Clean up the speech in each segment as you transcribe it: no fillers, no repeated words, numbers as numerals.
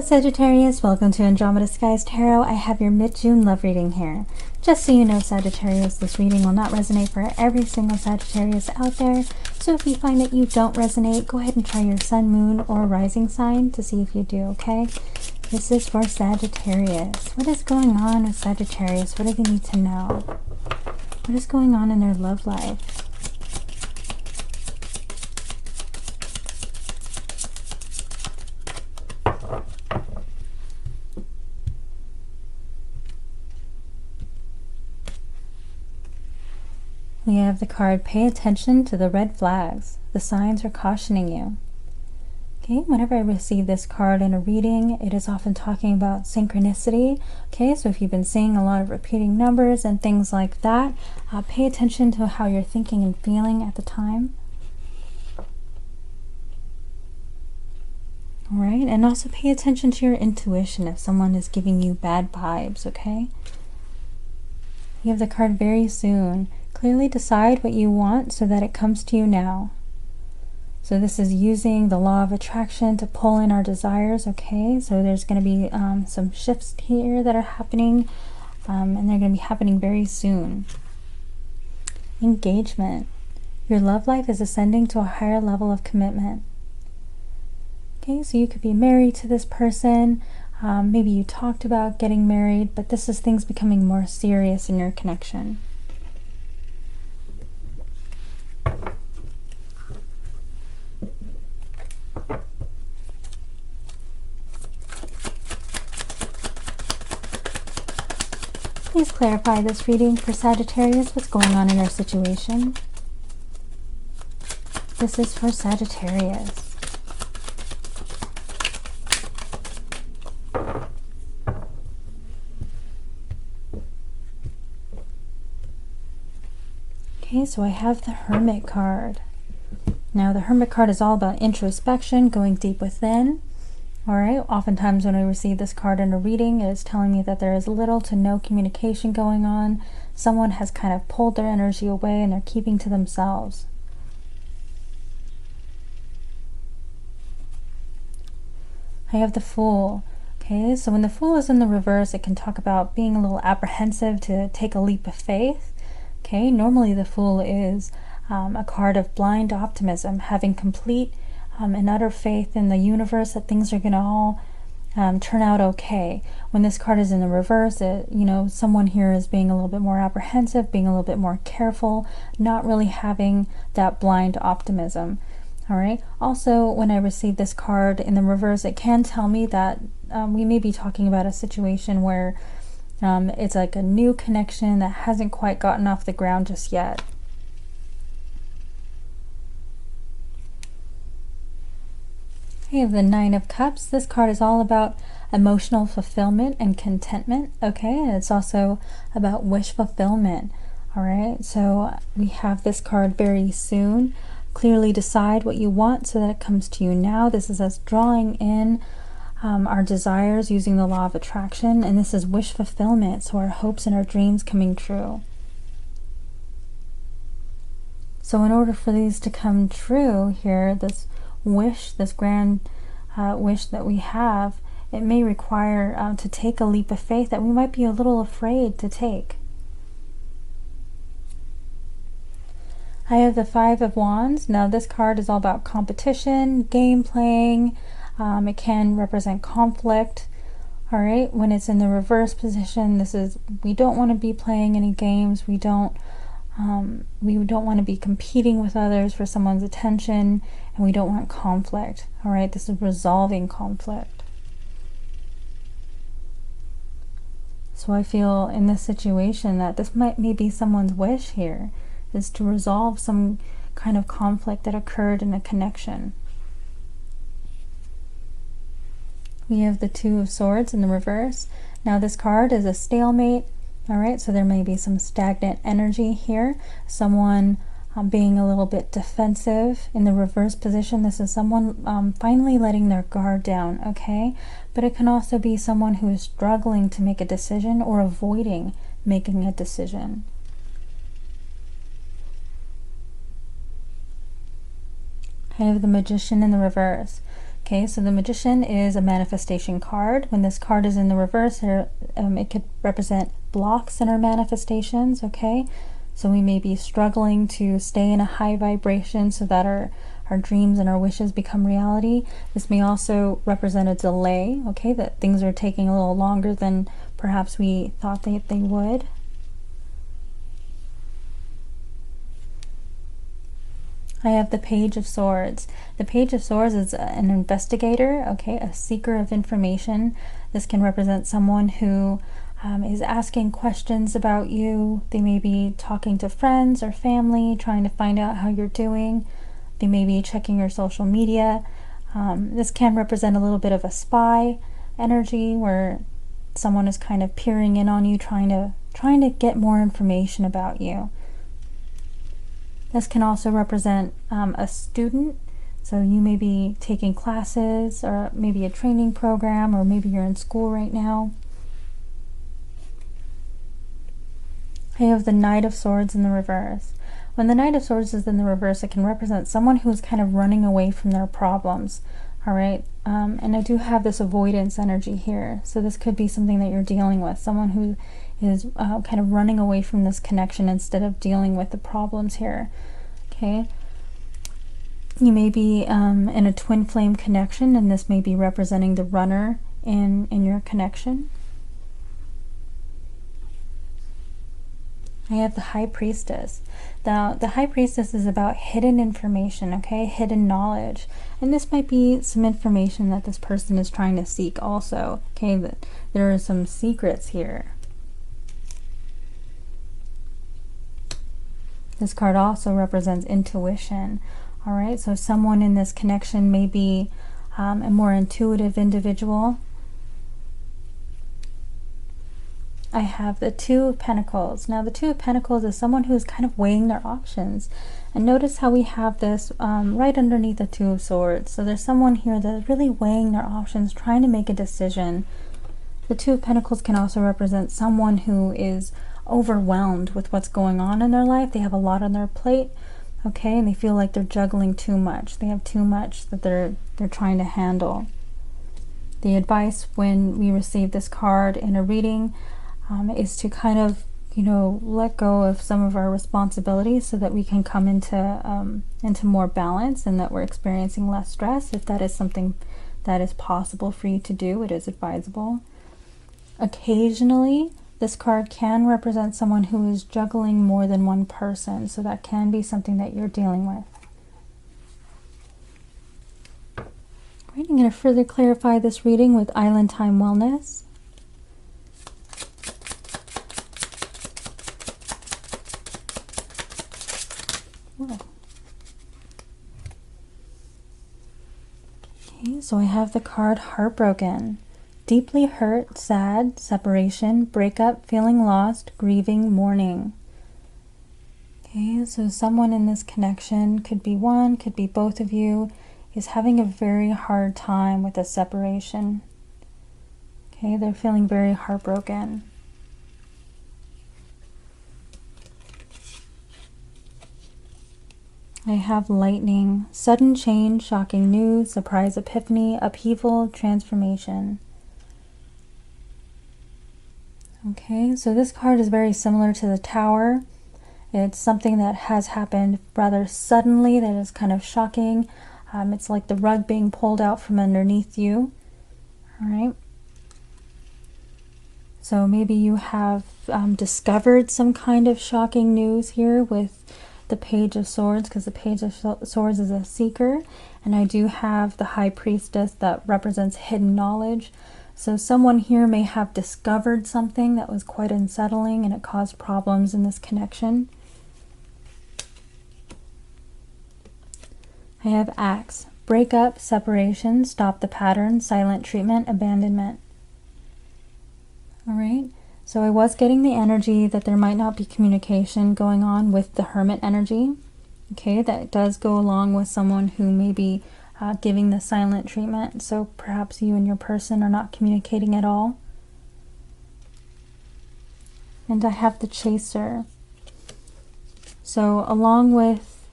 Sagittarius, welcome to Andromeda Skies Tarot. I have your mid-June love reading here. Just so you know, Sagittarius, this reading will not resonate for every single Sagittarius out there. So if you find that you don't resonate, go ahead and try your sun, moon, or rising sign to see if you do, okay? This is for Sagittarius. What is going on with Sagittarius? What do they need to know? What is going on in their love life? We have the card, pay attention to the red flags. The signs are cautioning you. Okay, whenever I receive this card in a reading, it is often talking about synchronicity. Okay, so if you've been seeing a lot of repeating numbers and things like that, pay attention to how you're thinking and feeling at the time. All right, and also pay attention to your intuition if someone is giving you bad vibes, okay? You have the card very soon. Clearly decide what you want so that it comes to you now. So this is using the law of attraction to pull in our desires, okay? So there's going to be some shifts here that are happening, and they're going to be happening very soon. Engagement. Your love life is ascending to a higher level of commitment. Okay, so you could be married to this person. Maybe you talked about getting married, but this is things becoming more serious in your connection. Please clarify this reading for Sagittarius. What's going on in your situation? This is for Sagittarius. Okay, so I have the Hermit card. Now the Hermit card is all about introspection, going deep within. Alright, oftentimes when I receive this card in a reading, it is telling me that there is little to no communication going on. Someone has kind of pulled their energy away and they're keeping to themselves. I have the Fool. Okay, so when the Fool is in the reverse, it can talk about being a little apprehensive to take a leap of faith. Okay, normally the Fool is a card of blind optimism, having complete and utter faith in the universe that things are going to all turn out okay. When this card is in the reverse, someone here is being a little bit more apprehensive, being a little bit more careful, not really having that blind optimism. All right. Also, when I receive this card in the reverse, it can tell me that we may be talking about a situation where it's like a new connection that hasn't quite gotten off the ground just yet. I have the Nine of Cups. This card is all about emotional fulfillment and contentment, okay? And it's also about wish fulfillment, all right? So we have this card very soon. Clearly decide what you want so that it comes to you now. This is us drawing in our desires using the law of attraction, and this is wish fulfillment, so our hopes and our dreams coming true. So in order for these to come true here, this wish, this grand wish that we have, it may require to take a leap of faith that we might be a little afraid to take. I have the Five of Wands. Now this card is all about competition, game playing. It can represent conflict. All right, when it's in the reverse position, this is, we don't want to be playing any games. We don't want to be competing with others for someone's attention, and we don't want conflict. All right, this is resolving conflict. So I feel in this situation that this may be someone's wish here, is to resolve some kind of conflict that occurred in a connection. We have the Two of Swords in the reverse. Now this card is a stalemate. All right, so there may be some stagnant energy here. Someone being a little bit defensive in the reverse position. This is someone finally letting their guard down, okay? But it can also be someone who is struggling to make a decision or avoiding making a decision. I have the Magician in the reverse. Okay, so the Magician is a manifestation card. When this card is in the reverse, it could represent blocks in our manifestations, okay? So we may be struggling to stay in a high vibration so that our dreams and our wishes become reality. This may also represent a delay, okay, that things are taking a little longer than perhaps we thought they would. I have the Page of Swords. The Page of Swords is an investigator, okay, a seeker of information. This can represent someone who is asking questions about you. They may be talking to friends or family, trying to find out how you're doing. They may be checking your social media. This can represent a little bit of a spy energy where someone is kind of peering in on you, trying to get more information about you. This can also represent a student, so you may be taking classes or maybe a training program, or maybe you're in school right now. I have the Knight of Swords in the reverse. When the Knight of Swords is in the reverse, it can represent someone who's kind of running away from their problems, all right? And I do have this avoidance energy here, so this could be something that you're dealing with, someone who is kind of running away from this connection instead of dealing with the problems here, okay? You may be in a twin flame connection, and this may be representing the runner in your connection. I have the High Priestess. Now, the High Priestess is about hidden information, okay? Hidden knowledge. And this might be some information that this person is trying to seek also, okay? That there are some secrets here. This card also represents intuition, all right? So someone in this connection may be a more intuitive individual. I have the Two of Pentacles. Now, the Two of Pentacles is someone who is kind of weighing their options. And notice how we have this right underneath the Two of Swords. So there's someone here that's really weighing their options, trying to make a decision. The Two of Pentacles can also represent someone who is overwhelmed with what's going on in their life. They have a lot on their plate, okay, and they feel like they're juggling too much. They have too much that they're trying to handle. The advice when we receive this card in a reading is to kind of, you know, let go of some of our responsibilities so that we can come into more balance and that we're experiencing less stress. If that is something that is possible for you to do, it is advisable. Occasionally, this card can represent someone who is juggling more than one person, so that can be something that you're dealing with. Right, I'm going to further clarify this reading with Island Time Wellness. Whoa. Okay, so I have the card Heartbroken. Deeply hurt, sad, separation, breakup, feeling lost, grieving, mourning. Okay, so someone in this connection, could be one, could be both of you, is having a very hard time with a separation. Okay, they're feeling very heartbroken. I have Lightning, sudden change, shocking news, surprise epiphany, upheaval, transformation. Okay, so this card is very similar to the Tower. It's something that has happened rather suddenly, that is kind of shocking. It's like the rug being pulled out from underneath you. All right. So maybe you have discovered some kind of shocking news here with the Page of Swords, because the Page of Swords is a seeker, and I do have the High Priestess that represents hidden knowledge. So someone here may have discovered something that was quite unsettling and it caused problems in this connection. I have Axe, breakup, separation, stop the pattern, silent treatment, abandonment. All right, so I was getting the energy that there might not be communication going on with the Hermit energy. Okay, that does go along with someone who may be giving the silent treatment, so perhaps you and your person are not communicating at all. And I have the Chaser. So along with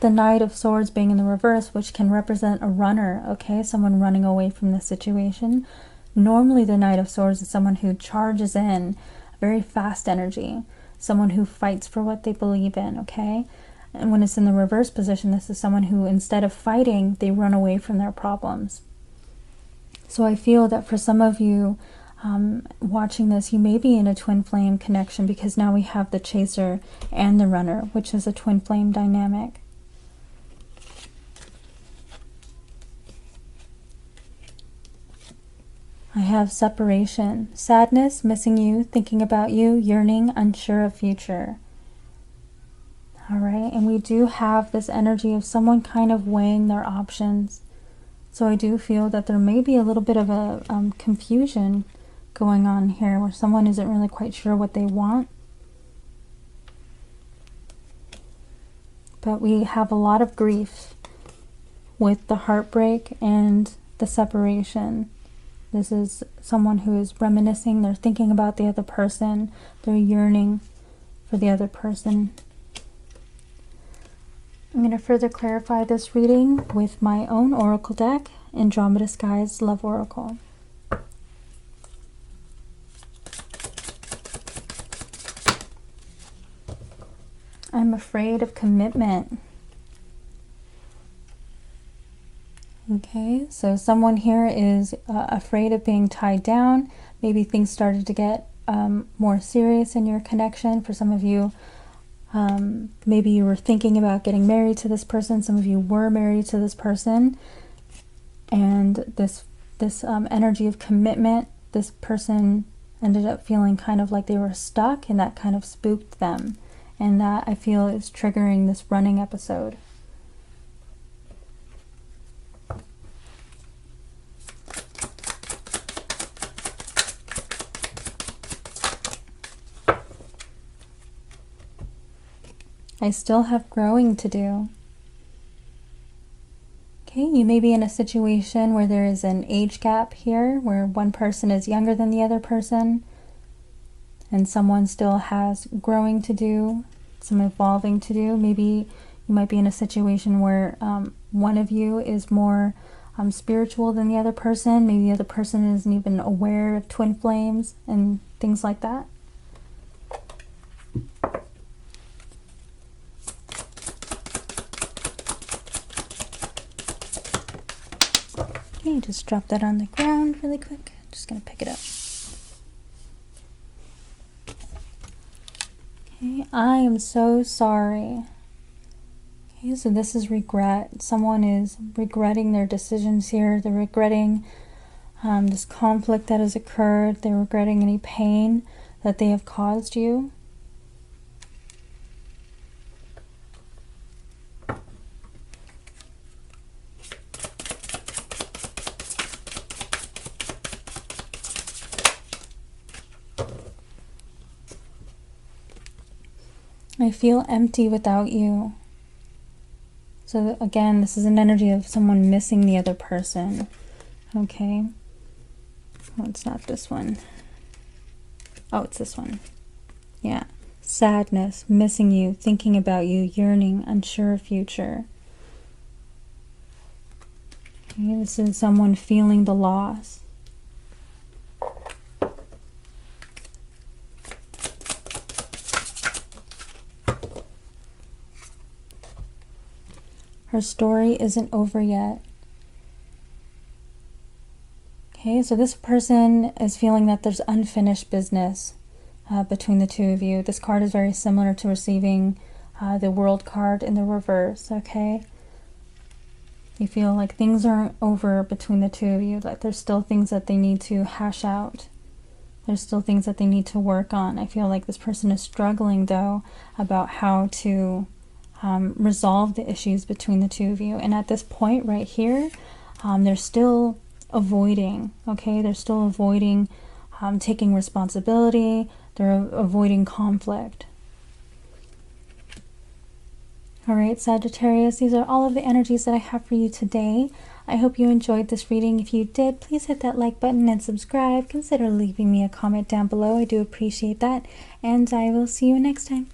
the Knight of Swords being in the reverse, which can represent a runner, okay? Someone running away from the situation. Normally the Knight of Swords is someone who charges in, very fast energy, someone who fights for what they believe in, okay? And when it's in the reverse position, this is someone who, instead of fighting, they run away from their problems. So I feel that for some of you watching this, you may be in a twin flame connection, because now we have the chaser and the runner, which is a twin flame dynamic. I have separation, sadness, missing you, thinking about you, yearning, unsure of future. All right, and we do have this energy of someone kind of weighing their options. So I do feel that there may be a little bit of a confusion going on here, where someone isn't really quite sure what they want. But we have a lot of grief with the heartbreak and the separation. This is someone who is reminiscing, they're thinking about the other person, they're yearning for the other person. I'm going to further clarify this reading with my own oracle deck, Andromeda Sky's Love Oracle. I'm afraid of commitment. Okay, so someone here is afraid of being tied down. Maybe things started to get more serious in your connection. For some of you, maybe you were thinking about getting married to this person. Some of you were married to this person. And this energy of commitment, this person ended up feeling kind of like they were stuck, and that kind of spooked them. And that, I feel, is triggering this running episode. I still have growing to do. Okay, you may be in a situation where there is an age gap here, where one person is younger than the other person, and someone still has growing to do, some evolving to do. Maybe you might be in a situation where one of you is more spiritual than the other person. Maybe the other person isn't even aware of twin flames and things like that. Okay, just drop that on the ground really quick. Just gonna pick it up. Okay, I am so sorry. Okay, so this is regret. Someone is regretting their decisions here. They're regretting this conflict that has occurred. They're regretting any pain that they have caused you. I feel empty without you. So again, this is an energy of someone missing the other person. Okay. Oh, it's not this one. Oh, it's this one. Yeah. Sadness, missing you, thinking about you, yearning, unsure of future. Okay, this is someone feeling the loss. Her story isn't over yet. Okay, so this person is feeling that there's unfinished business between the two of you. This card is very similar to receiving the World card in the reverse, okay? You feel like things aren't over between the two of you, like there's still things that they need to hash out. There's still things that they need to work on. I feel like this person is struggling, though, about how to resolve the issues between the two of you. And at this point right here, they're still avoiding, okay? They're still avoiding taking responsibility. They're avoiding conflict. All right, Sagittarius, these are all of the energies that I have for you today. I hope you enjoyed this reading. If you did, please hit that like button and subscribe. Consider leaving me a comment down below. I do appreciate that. And I will see you next time.